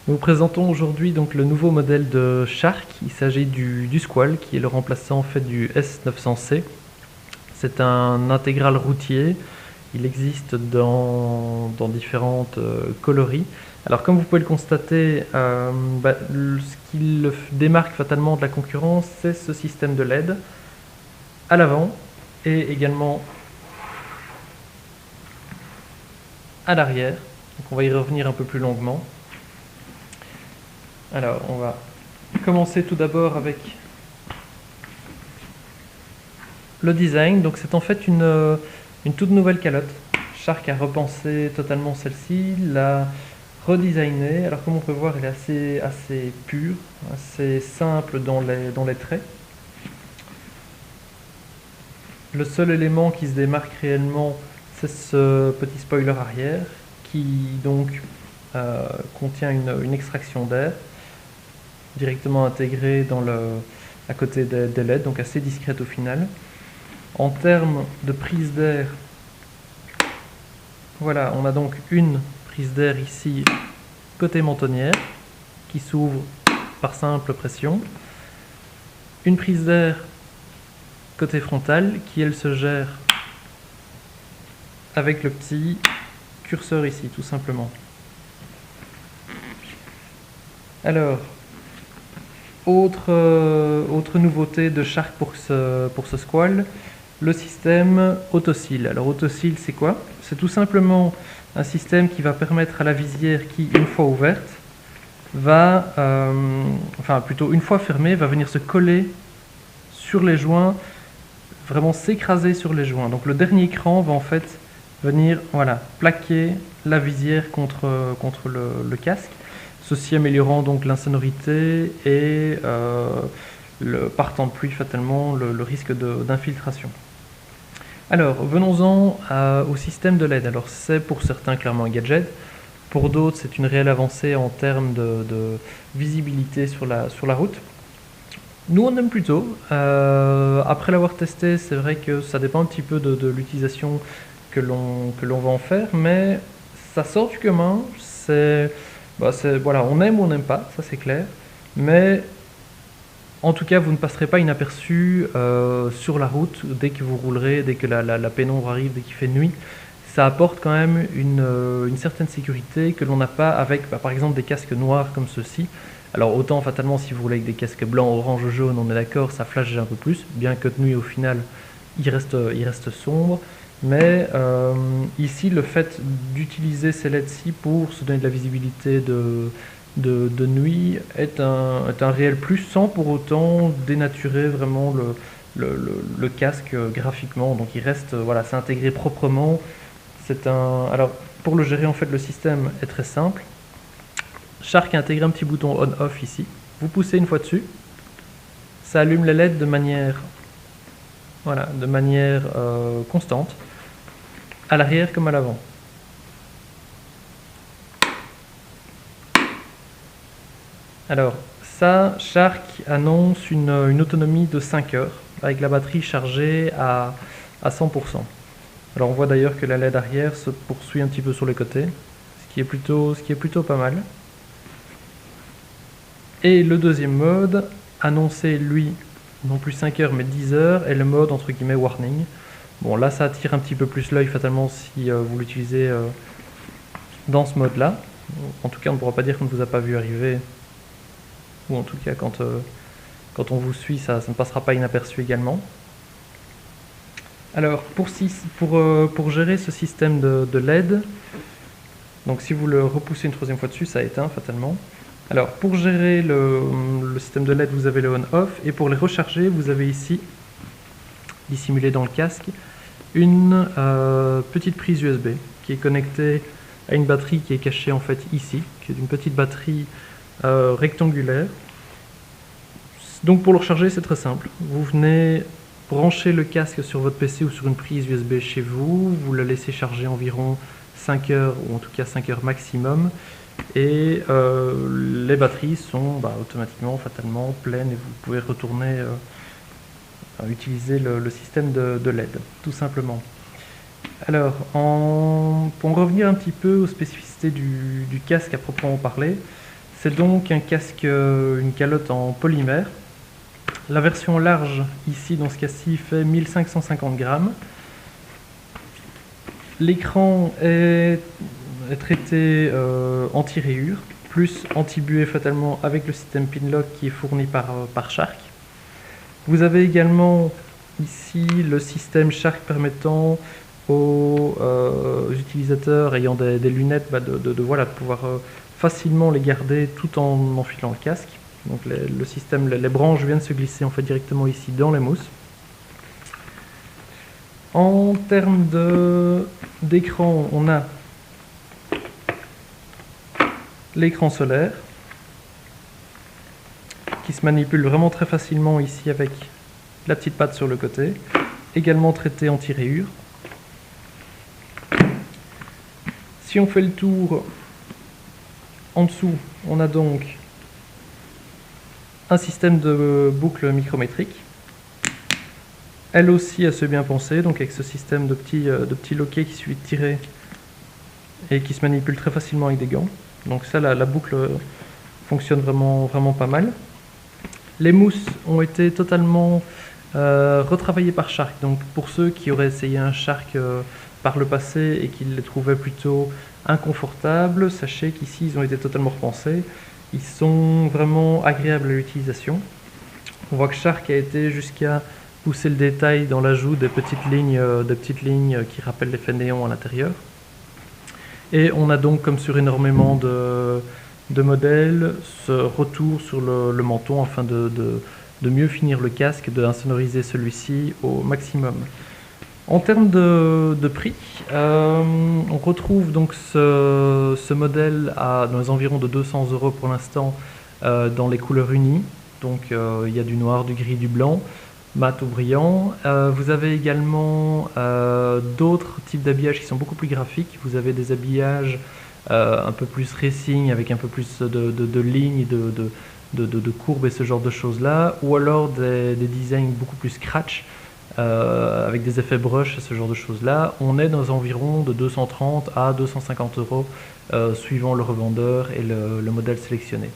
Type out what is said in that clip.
Nous vous présentons aujourd'hui donc le nouveau modèle de Shark. Il s'agit du Squall, qui est le remplaçant en fait du S900C. C'est un intégral routier. Il existe dans différentes coloris. Alors comme vous pouvez le constater, ce qui le démarque fatalement de la concurrence, c'est ce système de LED à l'avant et également à l'arrière. Donc on va y revenir un peu plus longuement. Alors, on va commencer tout d'abord avec le design. Donc, c'est en fait une toute nouvelle calotte. Shark a repensé totalement celle-ci, l'a redesignée. Alors, comme on peut voir, elle est assez pure, assez simple dans les traits. Le seul élément qui se démarque réellement, c'est ce petit spoiler arrière qui donc contient une extraction d'air directement intégrée à côté des LED, donc assez discrète au final. En termes de prise d'air, voilà, on a donc une prise d'air ici côté mentonnière qui s'ouvre par simple pression. Une prise d'air côté frontal qui elle se gère avec le petit curseur ici tout simplement. Alors, autre nouveauté de Shark pour ce Squall, le système autocile. Alors autocile c'est quoi? C'est tout simplement un système qui va permettre à la visière qui, une fois ouverte, va, enfin plutôt une fois fermée, va venir se coller sur les joints, vraiment s'écraser sur les joints. Donc le dernier écran va en fait venir plaquer la visière contre le casque. Ceci améliorant donc l'insonorité et par temps de pluie fatalement le risque d'infiltration. Alors venons-en au système de LED. Alors c'est pour certains clairement un gadget, pour d'autres c'est une réelle avancée en termes de visibilité sur la route. Nous on aime plutôt. Après l'avoir testé, c'est vrai que ça dépend un petit peu de l'utilisation que l'on va en faire, mais ça sort du commun. Voilà, on aime ou on n'aime pas, ça c'est clair. Mais en tout cas, vous ne passerez pas inaperçu sur la route dès que vous roulerez, dès que la pénombre arrive, dès qu'il fait nuit. Ça apporte quand même une certaine sécurité que l'on n'a pas avec, par exemple, des casques noirs comme ceux-ci. Alors autant fatalement si vous roulez avec des casques blancs, orange, jaune, on est d'accord, ça flash un peu plus, bien que de nuit au final, il reste sombre. Mais ici, le fait d'utiliser ces LED-ci pour se donner de la visibilité de nuit est un réel plus, sans pour autant dénaturer vraiment le casque graphiquement. Donc il reste, voilà, c'est intégré proprement. Alors pour le gérer, en fait, le système est très simple. Shark a intégré un petit bouton on-off ici. Vous poussez une fois dessus, ça allume les LED de manière constante, à l'arrière comme à l'avant. Alors ça, Shark annonce une autonomie de 5 heures avec la batterie chargée à 100%. Alors on voit d'ailleurs que la LED arrière se poursuit un petit peu sur les côtés, ce qui est plutôt pas mal. Et le deuxième mode, annoncé lui, non plus 5 heures mais 10 heures, est le mode entre guillemets warning. Bon là ça attire un petit peu plus l'œil fatalement si vous l'utilisez dans ce mode là. En tout cas on ne pourra pas dire qu'on ne vous a pas vu arriver, ou en tout cas quand on vous suit ça ne passera pas inaperçu également. Alors pour gérer ce système de LED, donc si vous le repoussez une troisième fois dessus, ça éteint fatalement. Alors pour gérer le système de LED, vous avez le on-off, et pour les recharger, vous avez ici, dissimulé dans le casque, une petite prise USB qui est connectée à une batterie qui est cachée en fait ici, qui est une petite batterie rectangulaire. Donc pour le recharger, c'est très simple. Vous venez brancher le casque sur votre PC ou sur une prise USB chez vous, vous le laissez charger environ 5 heures, ou en tout cas 5 heures maximum, et les batteries sont automatiquement, fatalement pleines, et vous pouvez retourner utiliser le système de LED, tout simplement. Alors, pour en revenir un petit peu aux spécificités du casque à proprement parler, C'est donc un casque, une calotte en polymère. La version large, ici dans ce cas-ci, fait 1550 grammes. L'écran est traité anti-rayures, plus anti-buée fatalement avec le système Pinlock qui est fourni par Shark. Vous avez également ici le système Shark permettant aux utilisateurs ayant des lunettes de pouvoir facilement les garder tout en enfilant le casque. Donc le système, les branches viennent se glisser en fait directement ici dans les mousses. En termes d'écran, on a l'écran solaire qui se manipule vraiment très facilement ici avec la petite patte sur le côté, également traité anti-rayures. Si on fait le tour, en dessous, on a donc un système de boucle micrométrique, elle aussi assez bien pensée, donc avec ce système de petits loquets qui suffit de tirer et qui se manipule très facilement avec des gants. Donc ça, la boucle fonctionne vraiment pas mal. Les mousses ont été totalement retravaillées par Shark. Donc pour ceux qui auraient essayé un Shark par le passé et qui les trouvaient plutôt inconfortables, sachez qu'ici ils ont été totalement repensés. Ils sont vraiment agréables à l'utilisation. On voit que Shark a été jusqu'à pousser le détail dans l'ajout des petites lignes qui rappellent l'effet néon à l'intérieur. Et on a donc, comme sur énormément de modèles, ce retour sur le menton afin de mieux finir le casque, d'insonoriser celui-ci au maximum. En termes de prix, on retrouve donc ce modèle dans les environs de 200 € pour l'instant dans les couleurs unies. Donc il y a du noir, du gris, du blanc, mat ou brillant. Vous avez également d'autres types d'habillages qui sont beaucoup plus graphiques. Vous avez des habillages un peu plus racing avec un peu plus de lignes, de courbes et ce genre de choses-là, ou alors des designs beaucoup plus scratch. Avec des effets brush et ce genre de choses-là, on est dans environ de 230 à 250 € suivant le revendeur et le modèle sélectionné.